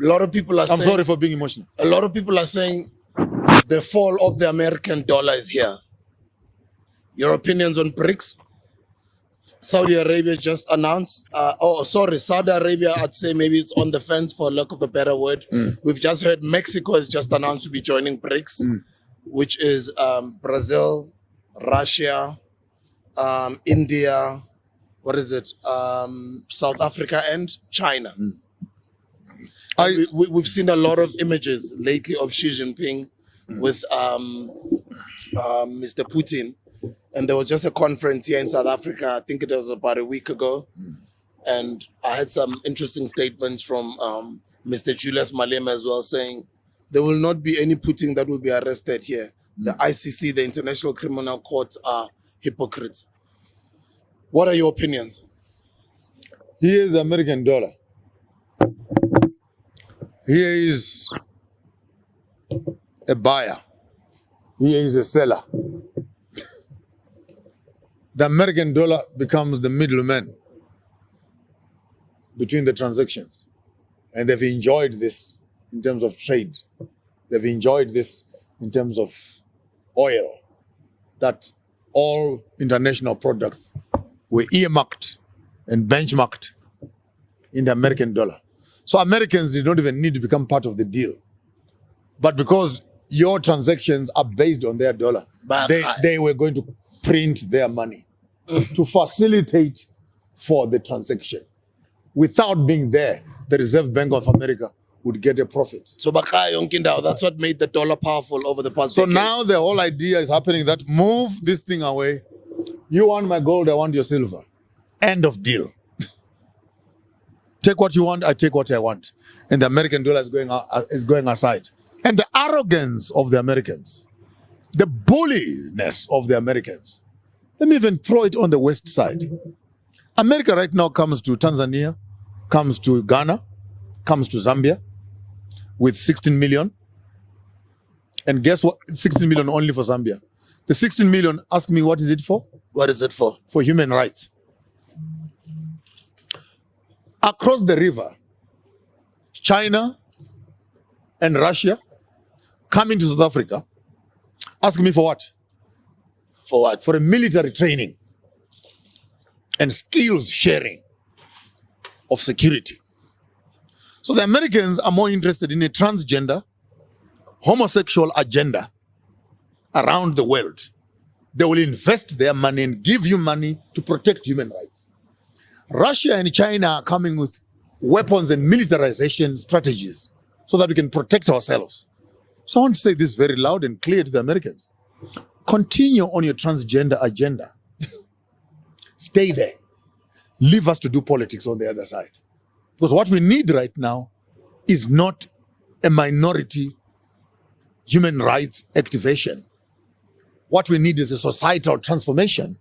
A lot of people are saying... I'm sorry for being emotional. A lot of people are saying the fall of the American dollar is here. Your opinions on BRICS? Saudi Arabia just announced, Saudi Arabia, I'd say maybe it's on the fence for lack of a better word. We've just heard Mexico has just announced to be joining BRICS, which is Brazil, Russia, India, South Africa and China. We've seen a lot of images lately of Xi Jinping with Mr. Putin. And there was just a conference here in South Africa, I think it was about a week ago. And I had some interesting statements from Mr. Julius Malema as well, saying there will not be any Putin that will be arrested here. The ICC, the International Criminal Court, are hypocrites. What are your opinions? Here is the American dollar. Here is a buyer. Here is a seller. The American dollar becomes the middleman between the transactions. And they've enjoyed this in terms of trade. They've enjoyed this in terms of oil, that all international products were earmarked and benchmarked in the American dollar. So Americans did not even need to become part of the deal. But because your transactions are based on their dollar, they were going to print their money to facilitate for the transaction. Without being there, the Reserve Bank of America would get a profit. So that's what made the dollar powerful over the past decades. Now the whole idea is happening that move this thing away. You want my gold, I want your silver. End of deal. Take what you want, I take what I want. And the American dollar is going aside. And the arrogance of the Americans, the bulliness of the Americans. Let me even throw it on the west side. America right now comes to Tanzania, comes to Ghana, comes to Zambia with 16 million. And guess what? 16 million only for Zambia. The 16 million, ask me, what is it for? What is it for? For human rights. Across the river, China and Russia coming to South Africa, ask me for what? For what? For a military training and skills sharing of security. So the Americans are more interested in a transgender, homosexual agenda around the world. They will invest their money and give you money to protect human rights. Russia and China are coming with weapons and militarization strategies so that we can protect ourselves. So I want to say this very loud and clear to the Americans. Continue on your transgender agenda. Stay there. Leave us to do politics on the other side. Because what we need right now is not a minority human rights activation. What we need is a societal transformation.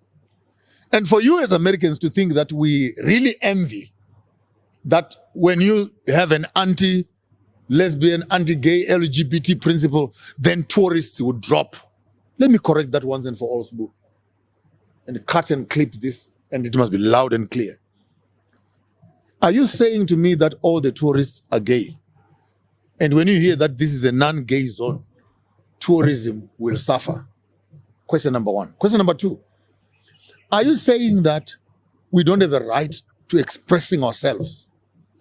And for you as Americans to think that we really envy that when you have an anti-lesbian, anti-gay, LGBT principle, then tourists would drop. Let me correct that once and for all, Sbu. And cut and clip this, and it must be loud and clear. Are you saying to me that all the tourists are gay? And when you hear that this is a non-gay zone, tourism will suffer? Question number one. Question number two. Are you saying that we don't have a right to expressing ourselves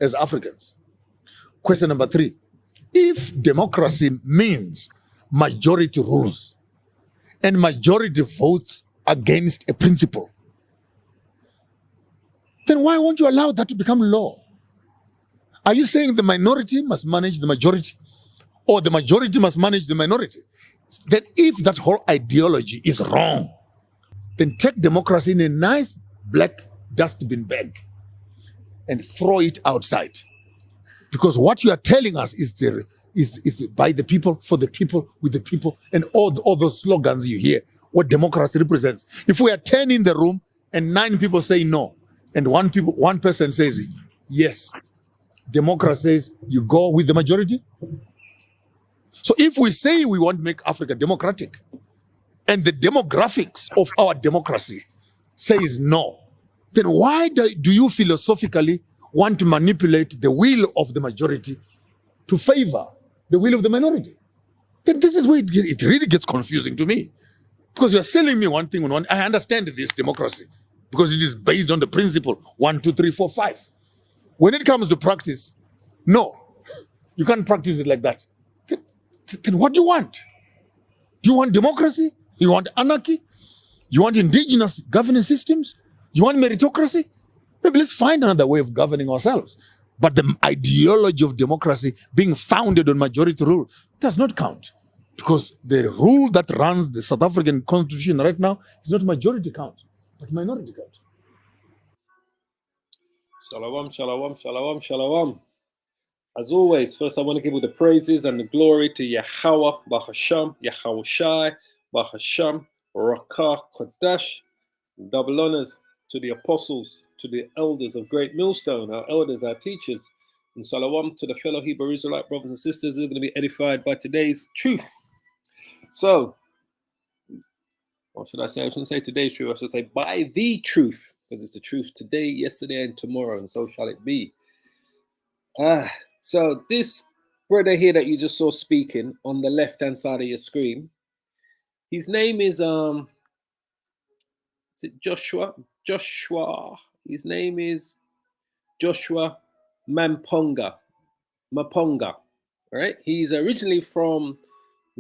as Africans? Question number three. If democracy means majority rules and majority votes against a principle, then why won't you allow that to become law? Are you saying the minority must manage the majority or the majority must manage the minority? Then if that whole ideology is wrong, then take democracy in a nice black dustbin bag and throw it outside. Because what you are telling us is by the people, for the people, with the people, and all those slogans you hear, what democracy represents. If we are 10 in the room and 9 people say no, and one person says yes, democracy says you go with the majority. So if we say we want to make Africa democratic, and the demographics of our democracy says no, then why do you philosophically want to manipulate the will of the majority to favor the will of the minority. Then this is where it really gets confusing to me. Because you're selling me one thing on one. I understand this democracy because it is based on the principle 1, 2, 3, 4, 5. When it comes to practice, no, you can't practice it like that. Then what do you want? Do you want democracy? You want anarchy? You want indigenous governing systems? You want meritocracy? Maybe let's find another way of governing ourselves. But the ideology of democracy being founded on majority rule does not count. Because the rule that runs the South African constitution right now is not majority count, but minority count. Shalom, shalom, shalom, shalom. As always, first I want to give all the praises and the glory to Yahweh, Bahasham, Yahweh Shai, Bahasham, Rakah, Kodash. Double honors to the apostles, to the elders of Great Millstone, our elders, our teachers. And shalom to the fellow Hebrew Israelite brothers and sisters who are going to be edified by today's truth. So, what should I say? I shouldn't say today's truth. I should say by the truth, because it's the truth today, yesterday, and tomorrow, and so shall it be. So this brother here that you just saw speaking on the left-hand side of your screen, his name is it Joshua? His name is Joshua Maponga. All right. He's originally from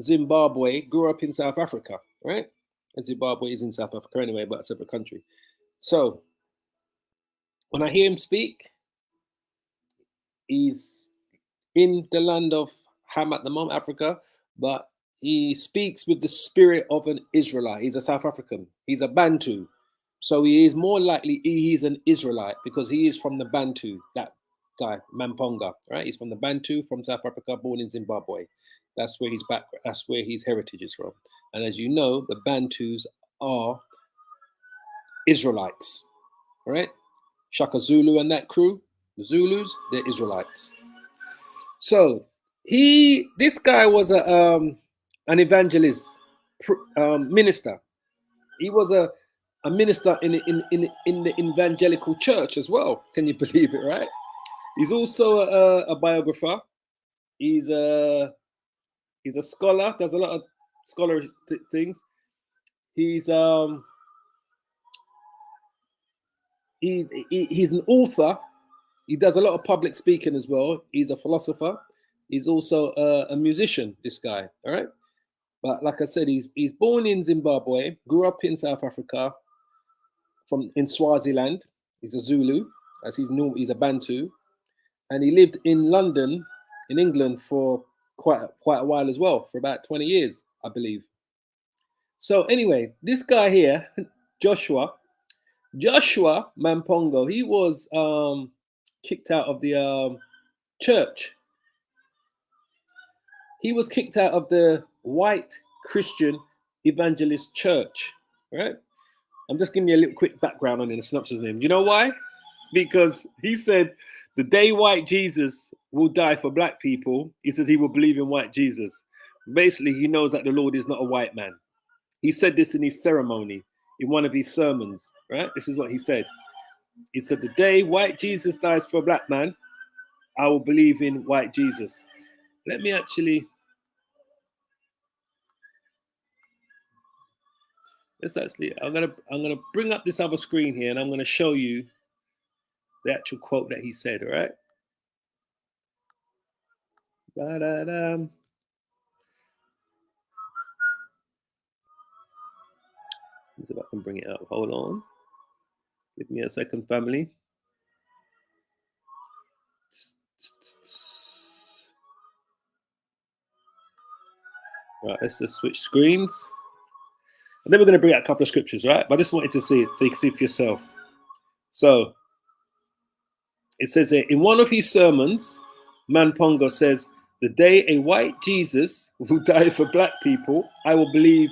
Zimbabwe, grew up in South Africa, right? And Zimbabwe is in South Africa anyway, but a separate country. So when I hear him speak, he's in the land of Ham at the moment, Africa, but he speaks with the spirit of an Israelite. He's a South African. He's a Bantu. So he is more likely he's an Israelite because he is from the Bantu, that guy, Mamponga, right? He's from the Bantu, from South Africa, born in Zimbabwe. That's where his background, that's where his heritage is from. And as you know, the Bantus are Israelites, right? Shaka Zulu and that crew, the Zulus, they're Israelites. So this guy was an evangelist, minister. He was a minister in the evangelical church as well. Can you believe it, right? He's also a biographer. He's a scholar. Does a lot of scholarly things. He's an author. He does a lot of public speaking as well. He's a philosopher. He's also a musician, this guy, all right? But like I said, he's born in Zimbabwe, grew up in South Africa, in Swaziland. He's a Zulu, as he's a Bantu. And he lived in London, in England, for quite a while as well, for about 20 years, I believe. So anyway, this guy here, Joshua Mampongo, he was kicked out of the church. He was kicked out of the white Christian evangelist church, right? I'm just giving you a little quick background on him, a synopsis of him. You know why? Because he said the day white Jesus will die for black people, he says he will believe in white Jesus. Basically, he knows that the Lord is not a white man. He said this in his ceremony, in one of his sermons, right? This is what he said. He said, the day white Jesus dies for a black man, I will believe in white Jesus. Let me actually, I'm gonna bring up this other screen here and I'm gonna show you the actual quote that he said, all right? Let's see if I can bring it up. Hold on. Give me a second, family. Right, let's just switch screens. And then we're going to bring out a couple of scriptures, right? But I just wanted to see it so you can see it for yourself. So it says here, in one of his sermons, Mampongo says, the day a white Jesus will die for black people, I will believe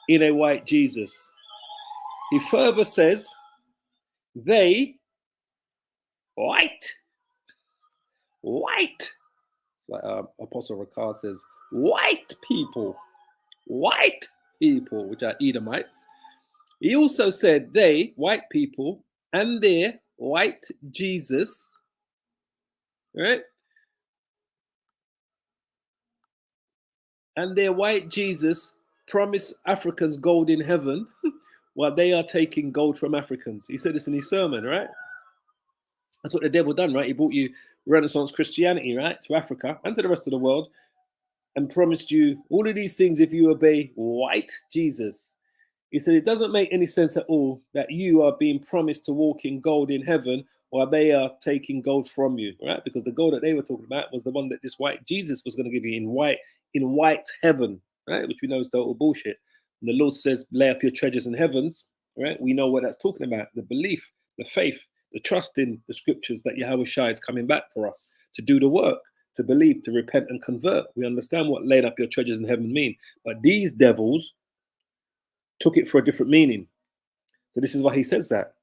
in a white Jesus. He further says, they, white. It's like Apostle Ricard says, white people, which are Edomites. He also said they, white people, and their white Jesus, right, and their white Jesus promise Africans gold in heaven while they are taking gold from Africans. He said this in his sermon, right? That's what the devil done, right? He brought you Renaissance Christianity, right, to Africa and to the rest of the world, and promised you all of these things if you obey white Jesus. He said it doesn't make any sense at all that you are being promised to walk in gold in heaven while they are taking gold from you, right? Because the gold that they were talking about was the one that this white Jesus was going to give you in white heaven, right? Which we know is total bullshit. And the Lord says, lay up your treasures in heavens, right? We know what that's talking about: the belief, the faith, the trust in the scriptures that Yahweh Shai is coming back for us to do the work, to believe, to repent and convert. We understand what laying up your treasures in heaven mean. But these devils took it for a different meaning. So this is why he says that.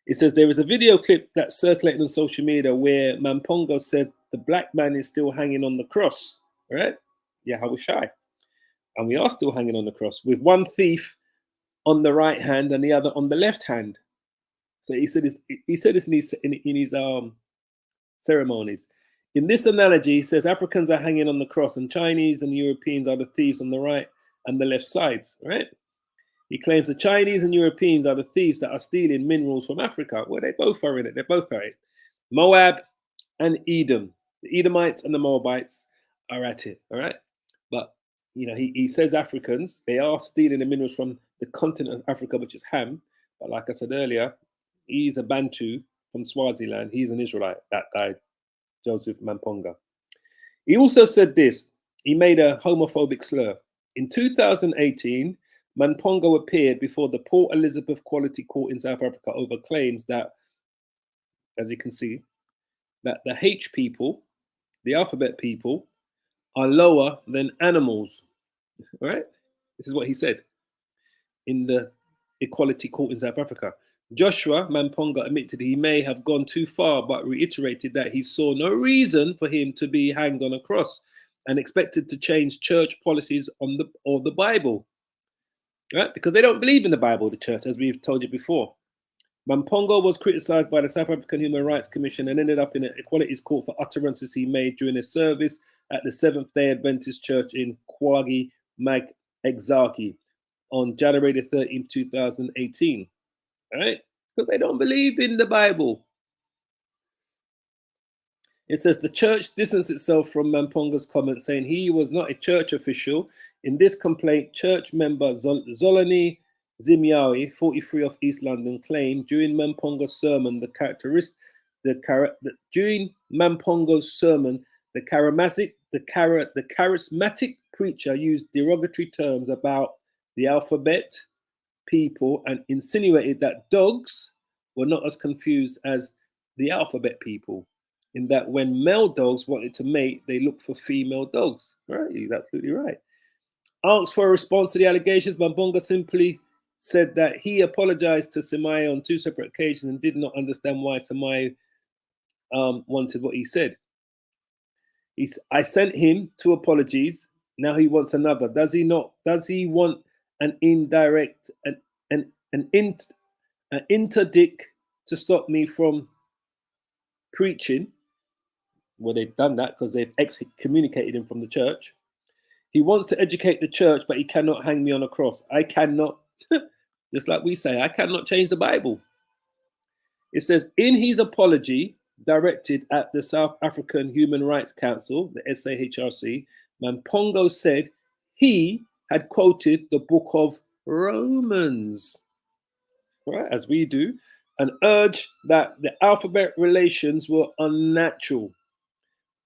It says there is a video clip that's circulating on social media where Mampongo said the black man is still hanging on the cross, right? Yahweh Shai. And we are still hanging on the cross with one thief on the right hand and the other on the left hand. So he said this in his ceremonies. In this analogy, he says Africans are hanging on the cross and Chinese and Europeans are the thieves on the right and the left sides, right? He claims the Chinese and Europeans are the thieves that are stealing minerals from Africa. Well, they both are in it. They're both at it. Moab and Edom. The Edomites and the Moabites are at it, all right? But, you know, he says Africans, they are stealing the minerals from the continent of Africa, which is Ham. But like I said earlier, he's a Bantu from Swaziland. He's an Israelite, that guy, Joseph Mamponga. He also said this. He made a homophobic slur. In 2018, Mamponga appeared before the Port Elizabeth Quality Court in South Africa over claims that, as you can see, that the H people, the alphabet people, are lower than animals, right? This is what he said in the Equality Court in South Africa. Joshua Mamponga admitted he may have gone too far, but reiterated that he saw no reason for him to be hanged on a cross and expected to change church policies on the Bible. Right? Because they don't believe in the Bible, the church, as we've told you before. Mampongo was criticized by the South African Human Rights Commission and ended up in an equalities court for utterances he made during a service at the Seventh-day Adventist Church in Kwagi Mag Exarchy on January the 13th, 2018. All right? Because they don't believe in the Bible. It says the church distanced itself from Mamponga's comment, saying he was not a church official. In this complaint, church member Zolani Zimyawi, 43 of East London, claimed during Mamponga's sermon the charismatic preacher used derogatory terms about the alphabet people and insinuated that dogs were not as confused as the alphabet people, in that when male dogs wanted to mate, they looked for female dogs. Right, he's absolutely right. Asked for a response to the allegations, Mamponga simply said that he apologized to Semai on 2 separate occasions and did not understand why Semai wanted what he said. I sent him 2 apologies. Now he wants another. Does he not? Does he want an indirect, an interdict to stop me from preaching? Well, they've done that because they've excommunicated him from the church. He wants to educate the church, but he cannot hang me on a cross. I cannot, just like we say, I cannot change the Bible. It says, in his apology directed at the South African Human Rights Council, the SAHRC, Mampongo said he had quoted the book of Romans, right, as we do, and urged that the alphabet relations were unnatural.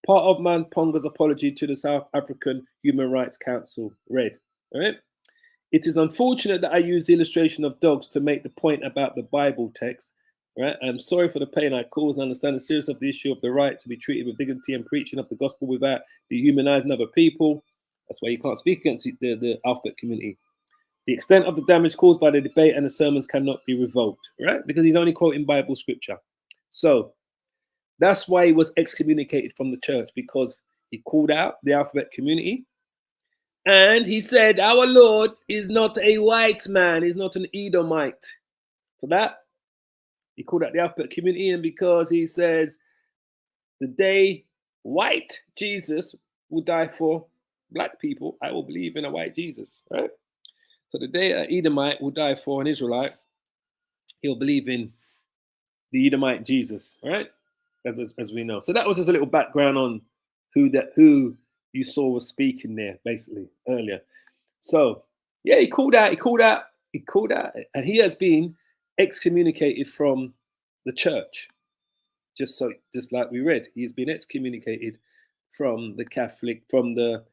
Part of Mamponga's apology to the South African Human Rights Council read, right? It is unfortunate that I use the illustration of dogs to make the point about the Bible text, right? I'm sorry for the pain I caused and understand the seriousness of the issue of the right to be treated with dignity and preaching of the gospel without dehumanizing other people. That's why you can't speak against the alphabet community. The extent of the damage caused by the debate and the sermons cannot be revoked, right? Because he's only quoting Bible scripture. So that's why he was excommunicated from the church, because he called out the alphabet community. And he said, our Lord is not a white man. He's not an Edomite. For that, he called out the alphabet community. And because he says the day white Jesus will die for black people, I will believe in a white Jesus, right? So the day an Edomite will die for an Israelite, he'll believe in the Edomite Jesus, right? As we know. So that was just a little background on who you saw was speaking there, basically, earlier. So yeah, he called out, and he has been excommunicated from the church. Just like we read, he's been excommunicated from the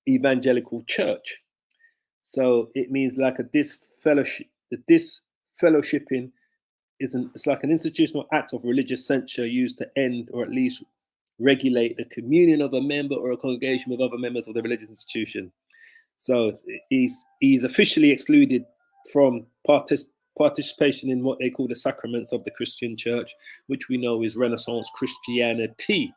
evangelical church. So it means like a disfellowship. The disfellowshipping it's like an institutional act of religious censure used to end or at least regulate the communion of a member or a congregation with other members of the religious institution. So he's officially excluded from participation in what they call the sacraments of the Christian church, which we know is Renaissance Christianity.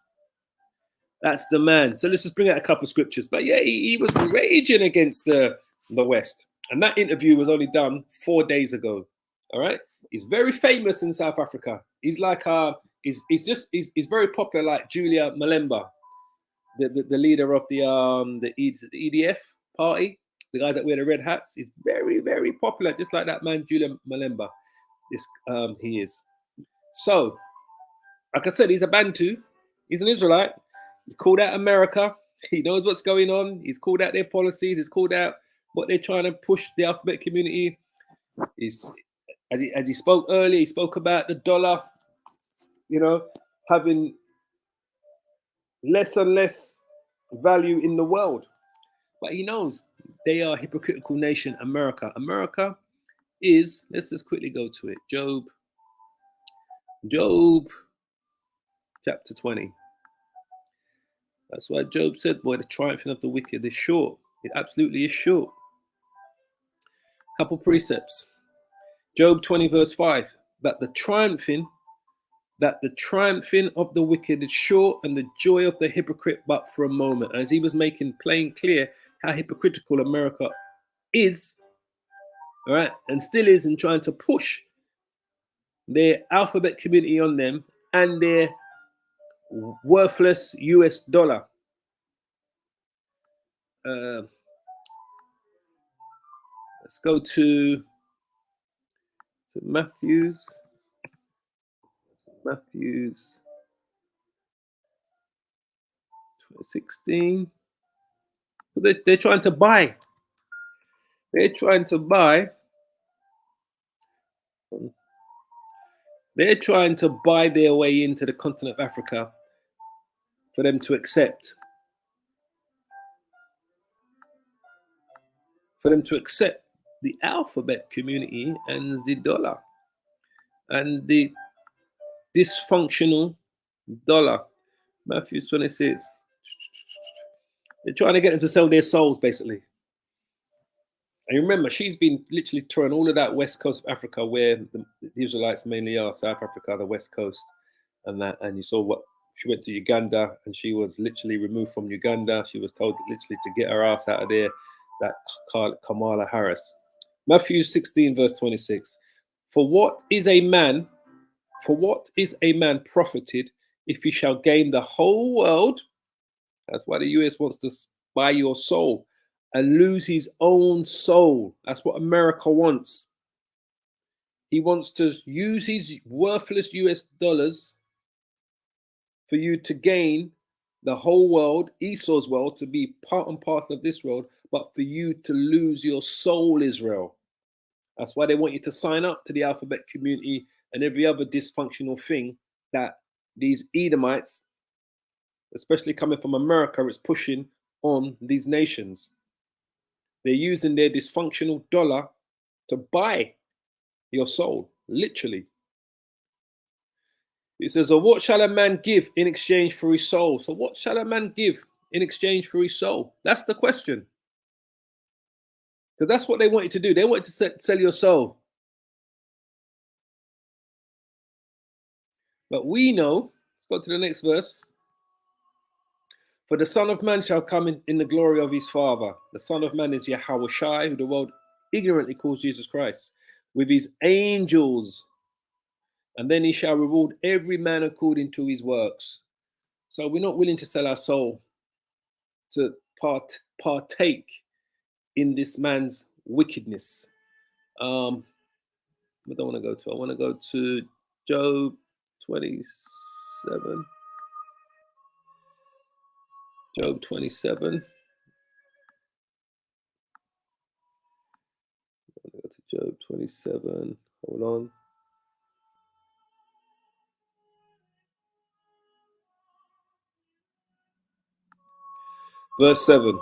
That's the man. So let's just bring out a couple of scriptures. But yeah, he was raging against the West. And that interview was only done 4 days ago. All right. He's very famous in South Africa. He's like he's very popular, like Julia Malemba, the leader of the EDF party, the guys that wear the red hats. He's very, very popular, just like that man Julia Malemba. He is. So, like I said, he's a Bantu. He's an Israelite. He's called out America. He knows what's going on. He's called out their policies. He's called out what they're trying to push the alphabet community. As he spoke earlier, he spoke about the dollar, having less and less value in the world. But he knows they are a hypocritical nation, America. America is, let's just quickly go to it. Job chapter 20. That's why Job said, boy, the triumphing of the wicked is short. It absolutely is short. Couple precepts. Job 20 verse 5. That the triumphing of the wicked is short, and the joy of the hypocrite but for a moment. As he was making plain clear how hypocritical America is, all right, and still is, in trying to push their alphabet community on them and their worthless US dollar. Let's go to Matthews 16. They're trying to buy. They're trying to buy their way into the continent of Africa for them to accept. The alphabet community and the dollar and the dysfunctional dollar. Matthew 26. They're trying to get them to sell their souls, basically. And remember, she's been literally touring all of that west coast of Africa, where the Israelites mainly are, South Africa, the west coast, and that. And you saw what she went to Uganda, and she was literally removed from Uganda. She was told literally to get her ass out of there. That Kamala Harris. Matthew 16 verse 26. For what is a man profited if he shall gain the whole world? That's why the US wants to buy your soul and lose his own soul. That's what America wants. He wants to use his worthless US dollars for you to gain the whole world, Esau's world, to be part and parcel of this world, but for you to lose your soul, Israel. That's why they want you to sign up to the alphabet community and every other dysfunctional thing that these Edomites, especially coming from America, is pushing on these nations. They're using their dysfunctional dollar to buy your soul, literally. It says, or what shall a man give in exchange for his soul? So what shall a man give in exchange for his soul? That's the question. Because that's what they want you to do. They want you to sell your soul. But we know, let's go to the next verse. For the Son of Man shall come in the glory of his Father. The Son of Man is Yahawashi, who the world ignorantly calls Jesus Christ, with his angels. And then he shall reward every man according to his works. So we're not willing to sell our soul to partake in this man's wickedness. I don't want to go to. I want to go to Job 27. Job 27. I'm going to go to Job 27. Hold on. Verse 7.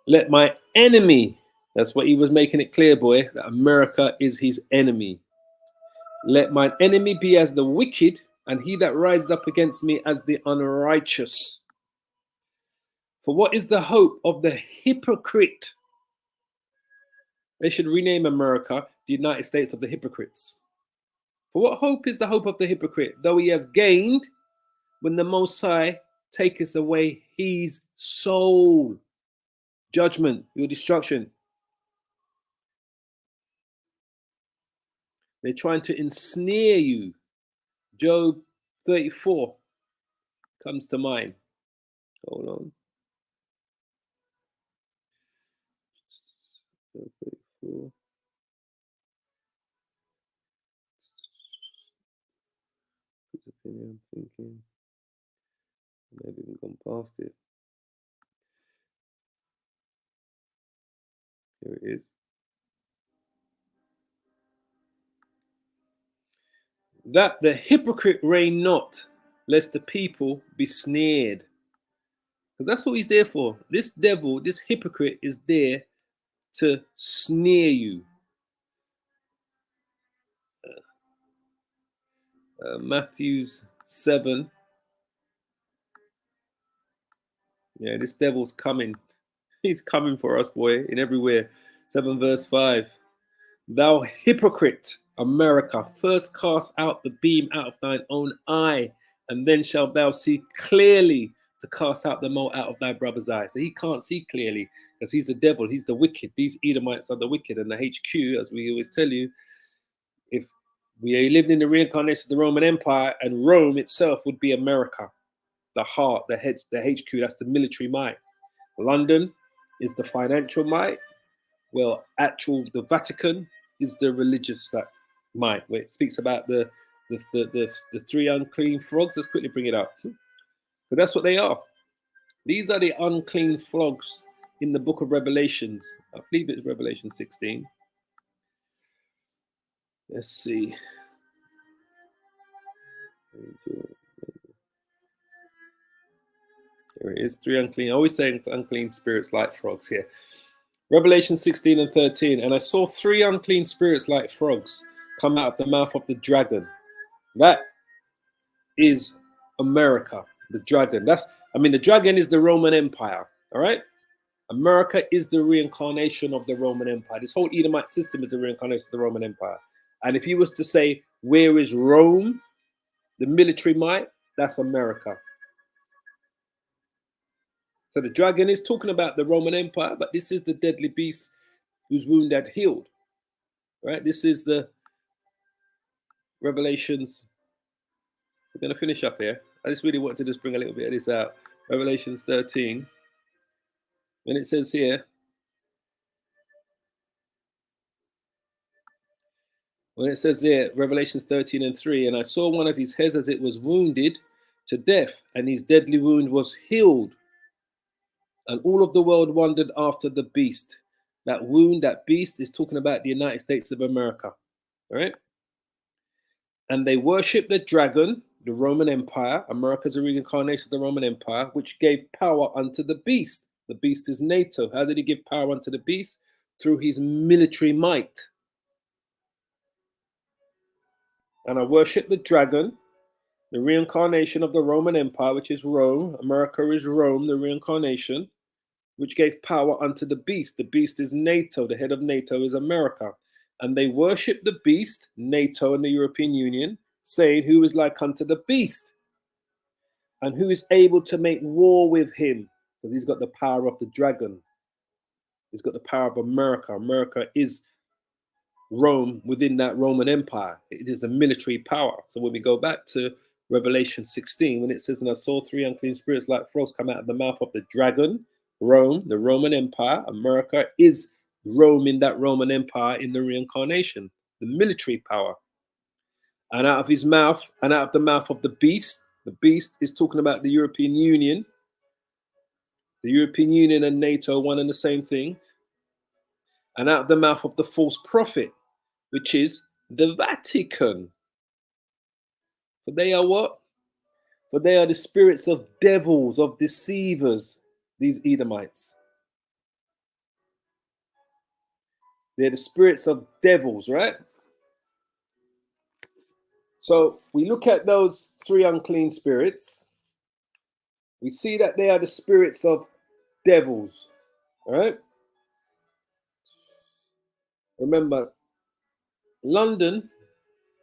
Let my enemy, that's what he was making it clear, boy, that America is his enemy. Let mine enemy be as the wicked, and he that rises up against me as the unrighteous. For what is the hope of the hypocrite? They should rename America the United States of the hypocrites. For what hope is the hope of the hypocrite, though he has gained, when the Most High taketh away his soul? Judgment, your destruction. They're trying to ensnare you. Job 34 comes to mind. Hold on. Job 34. I'm thinking maybe we've gone past it. Here it is. That the hypocrite reign not, lest the people be snared. Because that's what he's there for. This devil, this hypocrite, is there to snare you. Matthew's 7. Yeah, this devil's coming. He's coming for us, boy, in everywhere. 7 verse 5. Thou hypocrite, America, first cast out the beam out of thine own eye, and then shalt thou see clearly to cast out the mote out of thy brother's eye. So he can't see clearly because he's the devil, he's the wicked. These Edomites are the wicked, and the HQ, as we always tell you, if we lived in the reincarnation of the Roman Empire, and Rome itself would be America, the heart, the head, the HQ, that's the military might. London is the financial might. Well, the Vatican is the religious might, where it speaks about the three unclean frogs. Let's quickly bring it up. But that's what they are. These are the unclean frogs in the book of Revelations. I believe it's Revelation 16. Let's see. Here it is, three unclean. I always say unclean spirits like frogs here. Revelation 16 and 13. And I saw three unclean spirits like frogs come out of the mouth of the dragon. That is America, the dragon. The dragon is the Roman Empire, all right? America is the reincarnation of the Roman Empire. This whole Edomite system is a reincarnation of the Roman Empire. And if you was to say, where is Rome, the military might, that's America. So the dragon is talking about the Roman Empire, but this is the deadly beast whose wound had healed, right? This is the Revelations. We're going to finish up here. I just really wanted to just bring a little bit of this out. Revelations 13. And it says here, when it says there, Revelations 13 and 3, and I saw one of his heads as it was wounded to death, and his deadly wound was healed. And all of the world wondered after the beast. That wound, that beast is talking about the United States of America. All right? And they worship the dragon, the Roman Empire. America's a reincarnation of the Roman Empire, which gave power unto the beast. The beast is NATO. How did he give power unto the beast? Through his military might. And I worship the dragon, the reincarnation of the Roman Empire, which is Rome. America is Rome, the reincarnation, which gave power unto the beast. The beast is NATO. The head of NATO is America. And they worship the beast, NATO and the European Union, saying, who is like unto the beast? And who is able to make war with him? Because he's got the power of the dragon. He's got the power of America. America is Rome within that Roman Empire. It is a military power. So when we go back to Revelation 16, when it says, and I saw three unclean spirits like frogs come out of the mouth of the dragon, Rome, the Roman Empire. America is Rome in that Roman Empire in the reincarnation, the military power. And out of his mouth, and out of the mouth of the beast is talking about the European Union. The European Union and NATO, one and the same thing. And out of the mouth of the false prophet, which is the Vatican. For they are what? For they are the spirits of devils, of deceivers, these Edomites. They're the spirits of devils, right? So we look at those three unclean spirits. We see that they are the spirits of devils, all right? Remember, London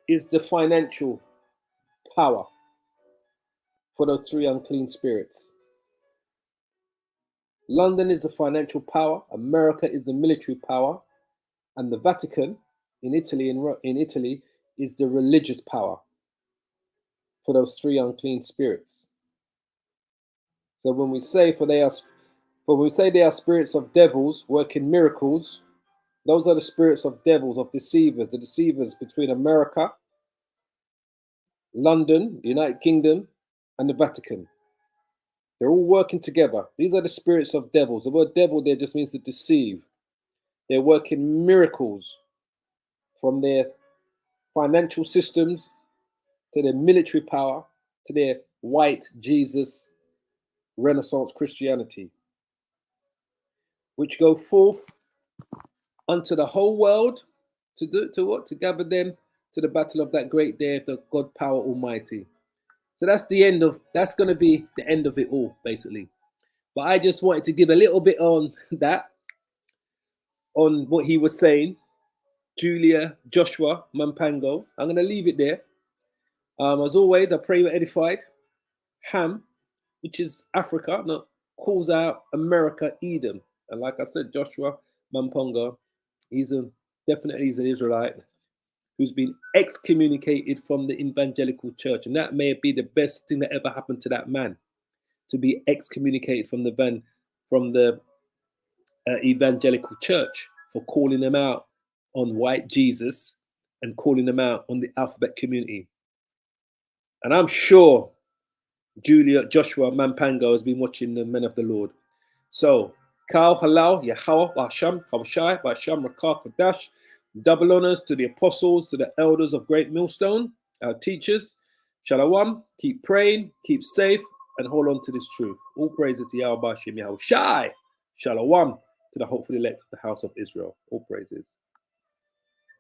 is the financial power for those three unclean spirits. London is the financial power, America is the military power, and the Vatican in Italy is the religious power for those three unclean spirits. So when we say they are spirits of devils working miracles, those are the spirits of devils, of deceivers, the deceivers between America, London, the United Kingdom, and the Vatican. They're all working together. These are the spirits of devils. The word devil there just means to deceive. They're working miracles from their financial systems to their military power to their white Jesus Renaissance Christianity, which go forth unto the whole world to gather them to the battle of that great day of the God power Almighty. So that's going to be the end of it all, basically. But I just wanted to give a little bit on that, on what he was saying, Joshua Mampango. I'm going to leave it there. As always, I pray you're edified. Ham, which is Africa, calls out America Edom. And like I said, Joshua Mampango, he's definitely an Israelite who's been excommunicated from the evangelical church. And that may be the best thing that ever happened to that man, to be excommunicated from the evangelical church for calling them out on white Jesus and calling them out on the alphabet community. And I'm sure Joshua Mampango has been watching the Men of the Lord. So, Kal Halal, Yahweh, Basham, Kawashai, Basham, Rakah, Kodash. Double honors to the apostles, to the elders of Great Millstone, our teachers. Shalom. Keep praying, keep safe, and hold on to this truth. All praises to Yahweh Bashim Yahushai. Shalom to the hopeful elect of the house of Israel. All praises.